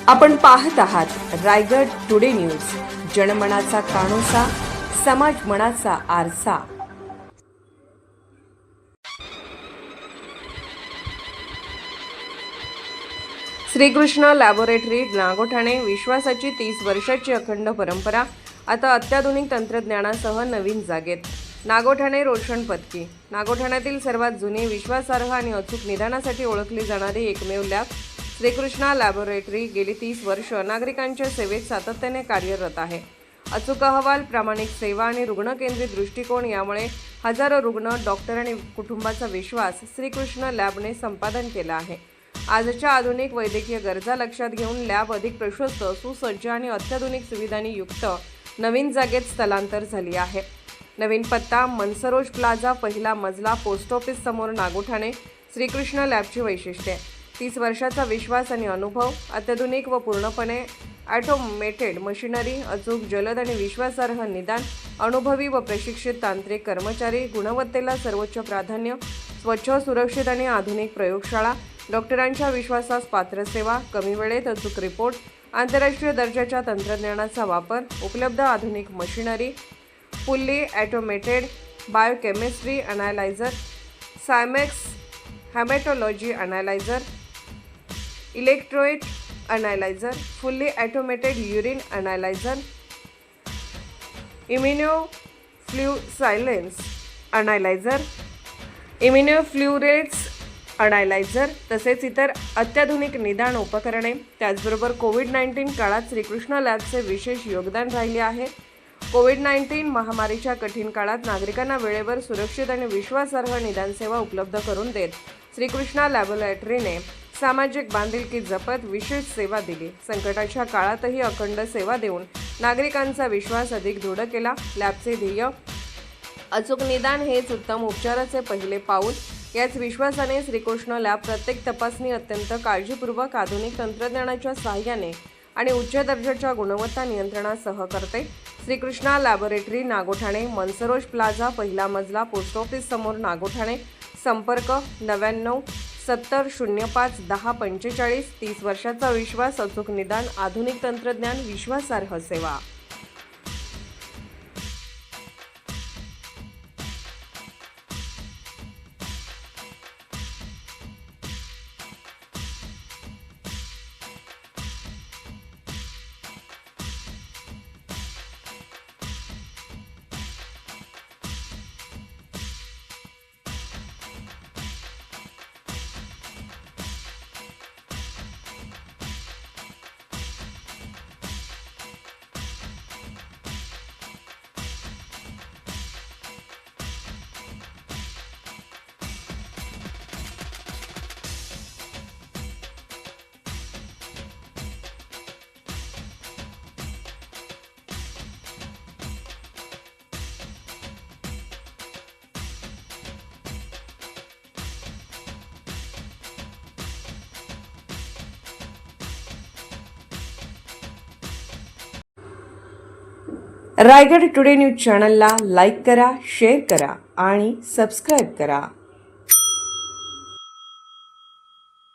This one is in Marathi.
आपण पाहत आहात रायगड टुडे न्यूज, जनमनाचा कानोसा, समाज मनाचा आरसा। श्रीकृष्ण लॅबोरेटरी नागोठाणे विश्वासाची 30 वर्षाची अखंड परंपरा आता अत्याधुनिक तंत्रज्ञानासह नवीन जागेत। नागोठाणे रोशन पदकी। नागोठाण्यातील सर्वात जुनी, विश्वासार्ह आणि अचूक निदानासाठी ओळखली जाणारी एकमेव लॅब श्रीकृष्ण लॅबोरेटरी गेली 30 वर्ष नागरिकांच्या सेवेत सातत्याने कार्यरत आहे। अचूक अहवाल, प्रामाणिक सेवा आणि रुग्णकेंद्रित दृष्टिकोन यामुळे हजारो रुग्ण, डॉक्टर आणि कुटुंबाचा विश्वास श्रीकृष्ण लॅबने संपादन केला आहे। आजच्या आधुनिक वैद्यकीय गरजा लक्षात घेऊन लॅब अधिक प्रशस्त, सुसज्ज आणि अत्याधुनिक सुविधांनी युक्त नवीन जागेत स्थलांतर झाली आहे। नवीन पत्ता मनसरोज प्लाझा, पहिला मजला, पोस्ट ऑफिस समोर, नागोठाणे। श्रीकृष्ण लॅबची वैशिष्ट्ये: 30 वर्षाचा विश्वास आणि अनुभव, अत्याधुनिक व पूर्णपणे ऑटोमेटेड मशिनरी, अचूक, जलद आणि विश्वासार्ह निदान, अनुभवी व प्रशिक्षित तांत्रिक कर्मचारी, गुणवत्तेला सर्वोच्च प्राधान्य, स्वच्छ, सुरक्षित आणि आधुनिक प्रयोगशाळा, डॉक्टरांच्या विश्वासास पात्र सेवा, कमी वेळेत अचूक रिपोर्ट, आंतरराष्ट्रीय दर्जाच्या तंत्रज्ञानाचा वापर, उपलब्ध आधुनिक machinery, fully automated biochemistry analyser, सायमॅक्स haematology analyser, electrolyte analyser, fully automated urine analyser, immunofluorescence analyser, immunofluorescence analyser तसेच इतर अत्याधुनिक निदान उपकरणे। त्याचबरोबर कोविड-19 काळात श्रीकृष्ण लॅबचे विशेष योगदान राहिले आहे। कोविड-19 महामारीच्या कठीण काळात नागरिकांना वेळेवर सुरक्षित आणि विश्वासार्ह निदान सेवा उपलब्ध करून देत श्रीकृष्ण लॅबोरेटरीने सामाजिक बांधिलकी जपत विशेष सेवा दिली। संकटाच्या काळातही अखंड सेवा देऊन नागरिकांचा विश्वास अधिक दृढ केला। लॅबचे ध्येय अचूक निदान हेच उत्तम उपचाराचे पहिले पाऊल। याच विश्वासाने श्रीकृष्ण लॅब प्रत्येक तपासणी अत्यंत काळजीपूर्वक आधुनिक तंत्रज्ञानाच्या सहाय्याने आणि उच्च दर्जाच्या गुणवत्ता नियंत्रणासह करते। श्रीकृष्ण लॅबोरेटरी नागोठाणे, मनसरोज प्लाझा, पहिला मजला, पोस्ट ऑफिस समोर, नागोठाणे। संपर्क 99 70 05 10 45। 30 वर्षाचा विश्वास, अचूक निदान, आधुनिक तंत्रज्ञान, विश्वासार्ह सेवा। रायगड टुडे न्यूज चॅनलला लाईक करा, शेअर करा आणि सबस्क्राईब करा।